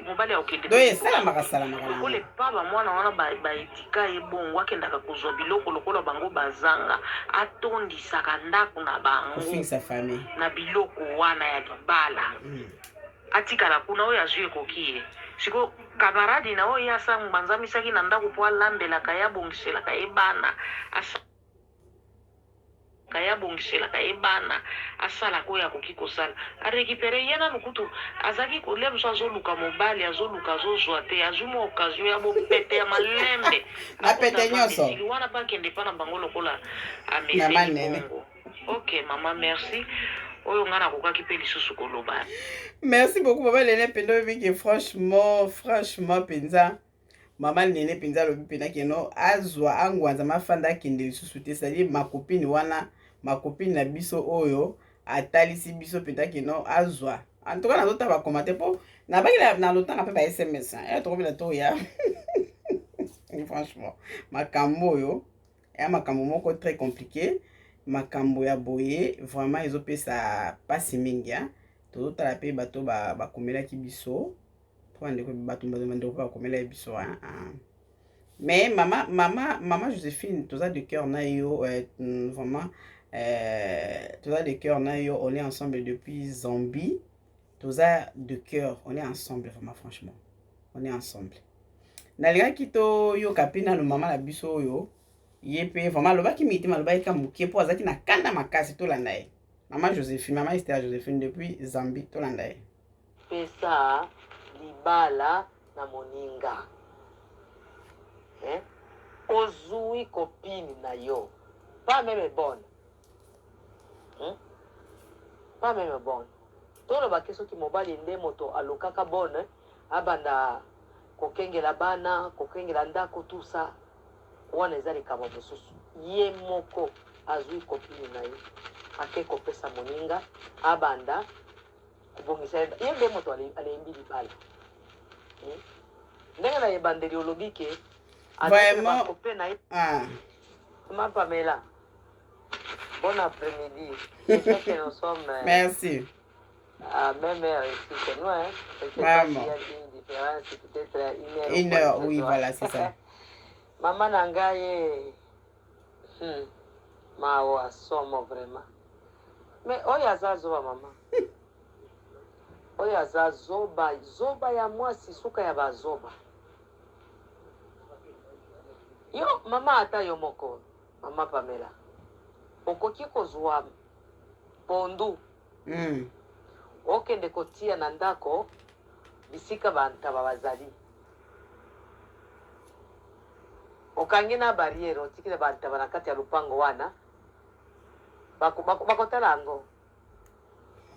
mobali akokende lokolo epa bamwana wana baetika ye bongo akendaka kozwa biloko lokola bango bazanga atondisaka ndako na bango na biloko wana ya libala atikala kuna oyo azwi ekoki ye siko kamaradi na oyo asango banzamisaki na ndako mpo alambelaka ye abongiselaka ye bana kayabongiselaka ye bana asalaka oyo akoki kosala arekipere ye nanu kutu azalaki kolia biso azoluka mobali azoluka azozwa te azwi mwa okazio ya bopete ya malembe apete nyonso wana mpe akende mpa na bango lokola ameseli bongo ok mama merci oyo nga nakokaki mpe lisusu koloba merci beaucoup mama Nene mpenza oyebiki franchement mpenza mama Nene mpenza alobi mpena keno azwa angwanza mafanda akende lisusu te sadi makopine wana makopine na biso oyo atalisi biso mpenza keno azwa antoka nazota bakomate mpo nabaki na lotanga mpe ba sms tokobela toya franchement makambo oyo ya makambo moko très compliqué makambo ya boye vraiment ezopesa pasi mingi tozotala mpe bato bakomelaki biso mpo bato bandeko bakomela biso mais mama Joséphine toza de cœur na yo vraiment toza de cœur na yo on est ensemble depuis Zambie toza de cœur on est ensemble vraiment franchement on est ensemble nalingaki toyoka mpe nano mama na biso oyo ye mpe vraiment alobaki mitima alobaki ka moke mpo azalaki na kanda makasi tolanda ye mama Joséphine mama Esther Joséphine depuis Zambie tolanda ye pesa libala na moninga ozwi kopine na yo pas même bonne pas même bonne tolobaki soki mobali nde moto alokaka bonne abanda kokengela bana kokengela ndako tusa wana eza likambo mosusu ye moko azwi kopine na ye ake kopesa moninga abanda kubongisa ye nde moto alembi libala ndenge na ebandeli olobi ke vraiment Ma Pamela, bon après-midi. Je sais que nous sommes merci à même heure ici que nous. Je sais pas s'il y a une différence, peut-être une heure. Oui, voilà, c'est ça. Maman Nangaye, ma somme vraiment. Mais oya zazoba maman. Oya zazoba, zoba ya moi si suka ya bazoba. Yo mama ata yo moko. Mama Pamela, okoki kozwa pondu okende kotia na ndako bisika bantaba bazali okangi na barriere otikile bantaba na kati ya lupango wana bakotala yango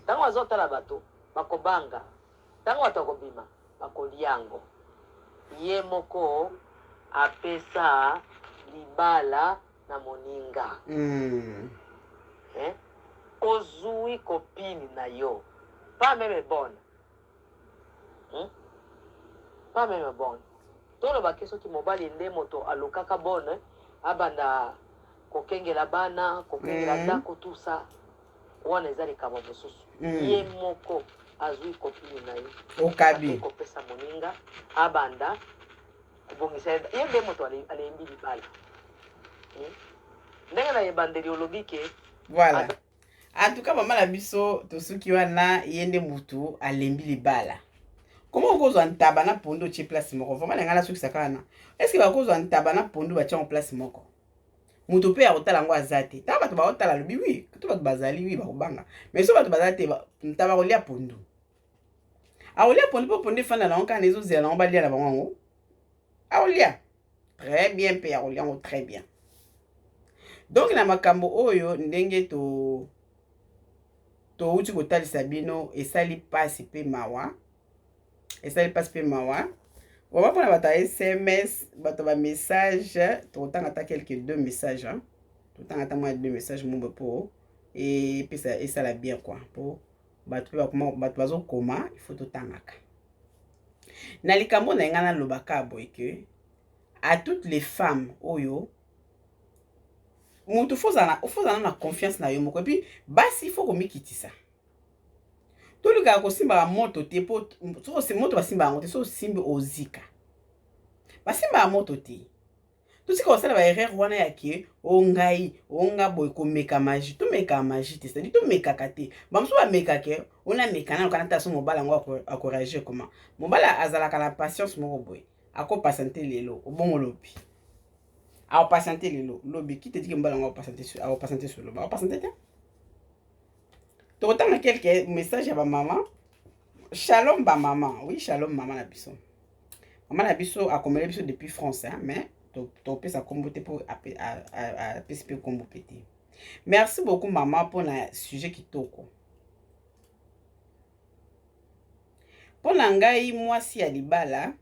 ntango bazotala bato bakobanga ntango bato bakobima bakolia yango ye moko apesa libala na moninga ozwi copine na yo pas même bonne pas même bonne tolobaki soki mobali nde moto alukaka bonne abanda kokengela bana kokengela ndako tusa wana eza likambo mosusu ye moko azwi copine na ye okabi kopesa moninga abanda kobongisa ye nde moto alembi libala ndenge na ebandeli olobi ke voilà en tout cas mama na biso tosuki wana ye nde mutu alembi libala comment okozwa ntaba na pondu otie place moko vraiment nanga nasukisa kaka na est ce que bakozwa ntaba na pondu batia en place moko mutu mpe akotala yango aza te ntango bato bakotala alobi wi to bato bazali wi bakobanga mais so bato baza te ntaba akolia pondu mpo pondu efanda nango kaka na ezozela nango balia na bango yango akolia très bien mpe akolia yango très bien donc na makambo oyo ndenge touti kotalisa bino esali pasi mpe mawa wama mpona bato ya sms bato bamessage tokotanga ata quelque 2 message totanga ata mwa 2 message mombe mpo epesa esala bien quoi mpo bato bazokoma ifo totangaka na likambo na nga nalobaka boye ke à toutes les femmes oyo mutu fozala na confiance na yo moko epuis basi ifo komikitisa tolukaka kosimbaka moto te mpo moto basimbaka yango te so osimbi ozika basimbaka moto te tosika kosala baerreur wana ya ke onga boye komeka magie tomeka magie te cetadire tomekaka te bamosusu bamekake onameka nano kana ta so mobala yango akoreagir comment mobala azalaka na patience moko boye akopasante lelo obongo lobi akopasante lelo lobi kite tike mobala yango akopasante so lobi akopasante te tokotanga quelques messages ya bamama shalom bamama oui shalom mama na biso mama na biso akomele biso depuis France mais topesa kombo te mpo apesi mpe kombo mpe te merci beaucoup mama mpona sujet kitoko mpona ngai mwasi ya libala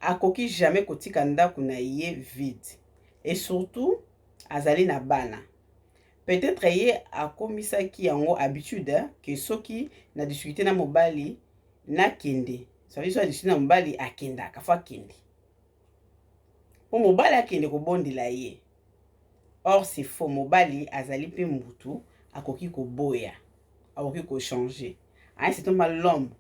akoki jamais kotika ndako na ye vide et surtout azali na bana peut-être ye akomisaki yango habitude ke soki na discuter na mobali nakende savi so discuter na mobali akendaka fo akende po mobali akende kobondela ye or c'est faux mobali azali mpe mutu akoki koboya akoki kochanger c'est tellement l'homme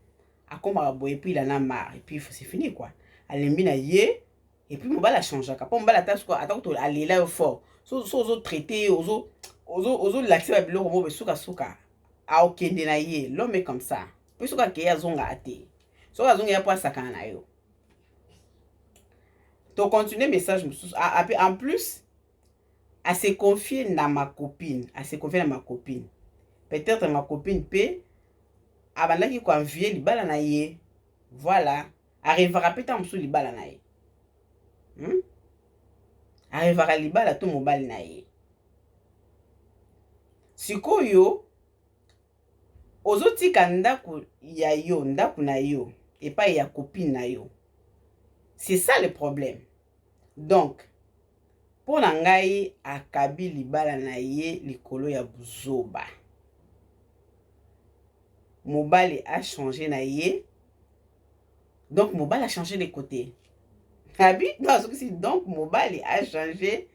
akomaka boye puis il en a marre et puis c'est fini quoi alembi na ye et puis mobali achangeaka po mobali atako alela yo fort so ozotraite ozolakisa babiloko mo besukasuka aokende na ye l'homme est comme ça mpe soki akeye azonga ate soki azonga ya po asakana na yo to continue message mosusu en plus ase confier na ma copine peut-être ma copine mpe abandaki koenvie libala na ye voilà arrivera mpe ta mosusu libala na ye arrivera libala to mobali na ye sikoyo ozotika ndako na yo epai ya copine na yo c'est ça le problème donc mpona ngai akabi libala na ye likolo ya buzoba mobali a changé na ye donc mobali a changé de côté abi donc mobali a changé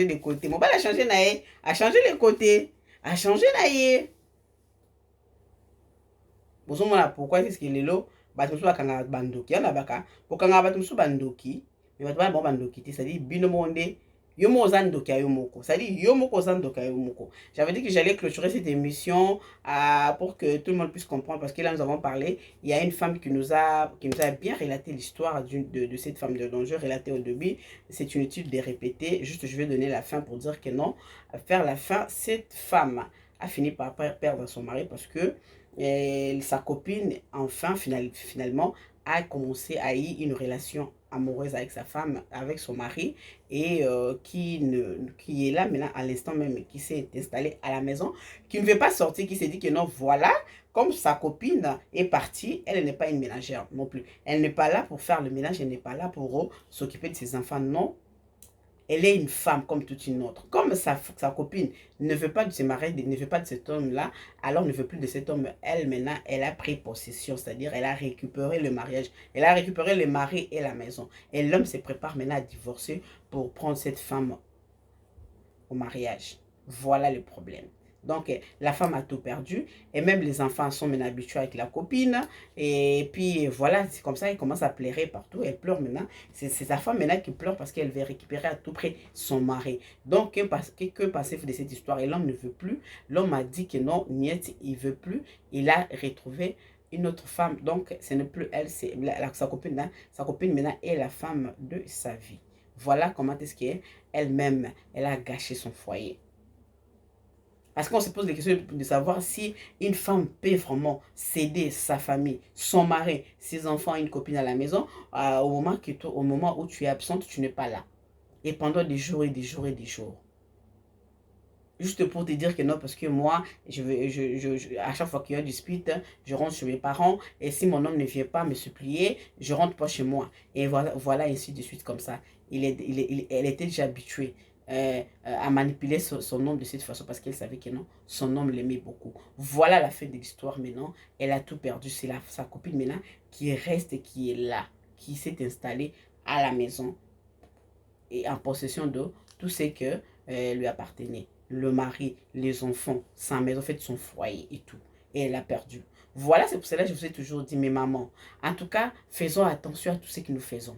de côté mobali a changé na ye a changé de côté a changé na ye bozomona pourquoi est-ce que lelo bato mosusu bakangaka bandoki yana baka kokangaka bato mosusu bandoki mais bato bana bango bandoki te c'est-à-dire bino moko nde yo moko oza ndoki ya yo moko c'est-à-dire yo moko oza ndoki ya yo moko j'avais dit que j'allais clôturer cette émission pour que tout le monde puisse comprendre parce que là nous avons parlé il y a une femme qui nous a bien relaté l'histoire de cette femme dont je relatais au début. C'est une étude de répéter, juste je vais donner la fin pour dire que non, faire la fin, cette femme a fini par perdre son mari parce que sa copine, enfin, finalement, a commencé à y une relation amoureuse avec sa femme, avec son mari, et qui est là maintenant à l'instant même, qui s'est installé à la maison, qui ne veut pas sortir, qui s'est dit que non, voilà, comme sa copine est partie, elle n'est pas une ménagère non plus. Elle n'est pas là pour faire le ménage, elle n'est pas là pour s'occuper de ses enfants, non. Elle est une femme comme toute une autre. Comme sa copine ne veut pas de se marier, ne veut pas de cet homme-là, alors ne veut plus de cet homme. Elle, maintenant, elle a pris possession, c'est-à-dire elle a récupéré le mariage. Elle a récupéré le mari et la maison. Et l'homme se prépare maintenant à divorcer pour prendre cette femme au mariage. Voilà le problème. Donc, la femme a tout perdu. Et même les enfants sont maintenant habitués avec la copine. Et puis, voilà, c'est comme ça, elle commence à pleurer partout. Elle pleure maintenant. C'est sa femme maintenant qui pleure parce qu'elle veut récupérer à tout prix son mari. Donc, que passez-vous de cette histoire? Et l'homme ne veut plus. L'homme a dit que non, niet, il ne veut plus. Il a retrouvé une autre femme. Donc, ce n'est plus elle, c'est sa copine. Hein. Sa copine maintenant est la femme de sa vie. Voilà comment est-ce qu'elle-même, elle a gâché son foyer. Parce qu'on se pose la question de savoir si une femme peut vraiment céder sa famille, son mari, ses enfants, une copine à la maison, au moment où tu es absente, tu n'es pas là. Et pendant des jours et des jours et des jours. Juste pour te dire que non, parce que moi, à chaque fois qu'il y a une dispute, je rentre chez mes parents. Et si mon homme ne vient pas me supplier, je rentre pas chez moi. Et voilà ainsi de suite comme ça. Elle était déjà habituée à manipuler son homme de cette façon parce qu'elle savait que non, son homme l'aimait beaucoup. Voilà la fin de l'histoire maintenant. Elle a tout perdu. C'est sa copine maintenant qui reste et qui est là, qui s'est installée à la maison et en possession de tout ce que lui appartenait. Le mari, les enfants, sa maison, en fait, son foyer et tout. Et elle a perdu. Voilà, c'est pour cela que je vous ai toujours dit, mes mamans, en tout cas, faisons attention à tout ce que nous faisons.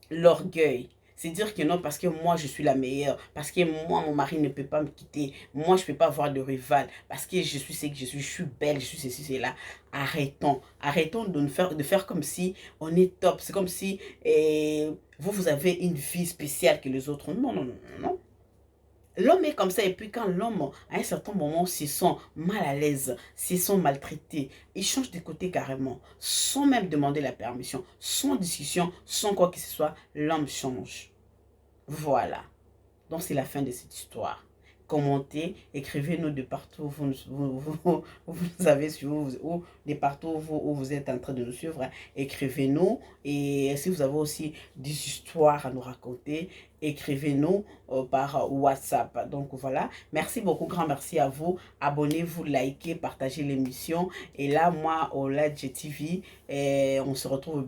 L'orgueil, c'est dire que non, parce que moi, je suis la meilleure, parce que moi, mon mari ne peut pas me quitter, moi, je ne peux pas avoir de rival, parce que je suis ce que je suis belle, je suis ceci, c'est là. Arrêtons, arrêtons de faire comme si on est top. C'est comme si vous avez une vie spéciale que les autres. Non, non, non, non. L'homme est comme ça, et puis quand l'homme, à un certain moment, se sent mal à l'aise, se sent maltraité, il change de côté carrément, sans même demander la permission, sans discussion, sans quoi que ce soit, l'homme change. Voilà. Donc c'est la fin de cette histoire. Commentez, écrivez-nous de partout vous avez suivi ou de partout où vous êtes en train de nous suivre. Écrivez-nous, et si vous avez aussi des histoires à nous raconter, écrivez-nous par WhatsApp. Donc voilà, merci beaucoup, grand merci à vous. Abonnez-vous, likez, partagez l'émission. Et là, moi, au LADJ TV, on se retrouve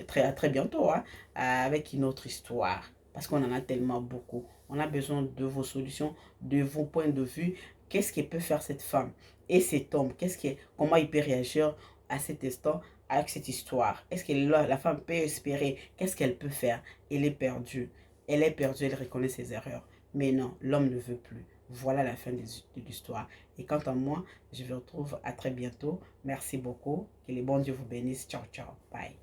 très bientôt hein, avec une autre histoire. Parce qu'on en a tellement beaucoup. On a besoin de vos solutions, de vos points de vue. Qu'est-ce que peut faire cette femme et cet homme? Comment il peut réagir à cet instant avec cette histoire? Est-ce que la femme peut espérer? Qu'est-ce qu'elle peut faire? Elle est perdue. Elle est perdue, elle reconnaît ses erreurs. Mais non, l'homme ne veut plus. Voilà la fin de l'histoire. Et quant à moi, je vous retrouve à très bientôt. Merci beaucoup. Que les bons Dieu vous bénissent. Ciao, ciao. Bye.